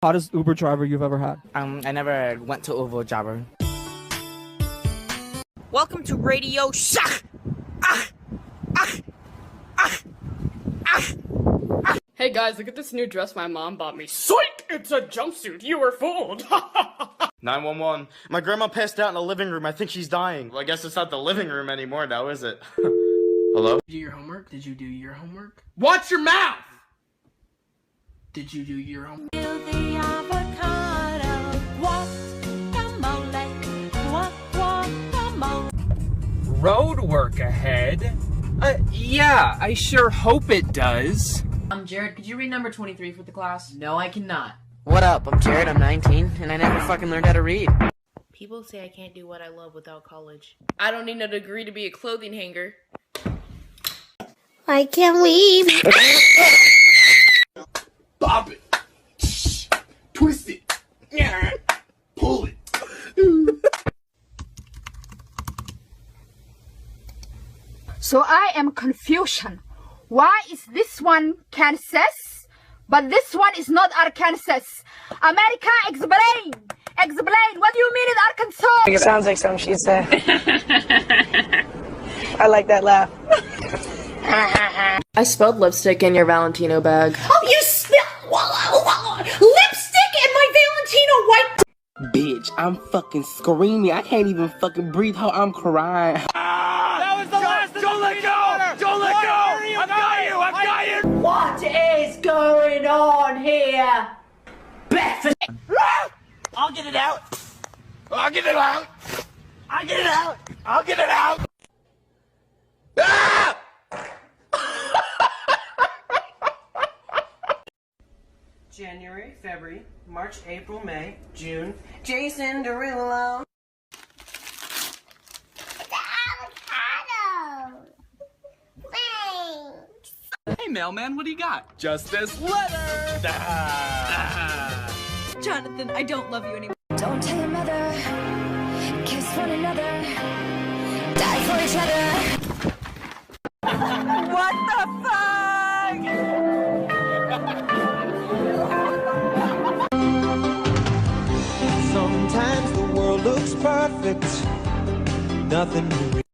Hottest Uber driver you've ever had? I never went to Uber driver. Welcome to Radio Shack. Hey guys, look at this new dress my mom bought me. Psych! It's a jumpsuit. You were fooled. 911. My grandma passed out in the living room. I think she's dying. Well, I guess it's not the living room anymore now, is it? Hello? Did you do your homework? Did you do your homework? Watch your mouth! Did you do your homework? Road work ahead? Yeah, I sure hope it does. Jared, could you read number 23 for the class? No, I cannot. What up? I'm Jared, I'm 19, and I never fucking learned how to read. People say I can't do what I love without college. I don't need a degree to be a clothing hanger. I can't leave. Bop it. Twist it. Pull it. So I am confusion. Why is this one Kansas, but this one is not Arkansas? America, explain! Explain! What do you mean in Arkansas? It sounds like something she'd say. I like that laugh. I spilled lipstick in your Valentino bag. Oh, you spilled lipstick in my Valentino white. Bitch, I'm fucking screaming. I can't even fucking breathe. How I'm crying. That was the last of Don't let go! Don't let go! I've got you! I've got you! What is going on here? Beth. I'll get it out! I'll get it out! I'll get it out! I'll get it out! Ah! January, February, March, April, May, June. Jason Derulo. Hey mailman, what do you got? Just this letter! Jonathan, I don't love you anymore. Don't tell your mother. Kiss one another. Die for each other. What the fuck? Sometimes the world looks perfect. Nothing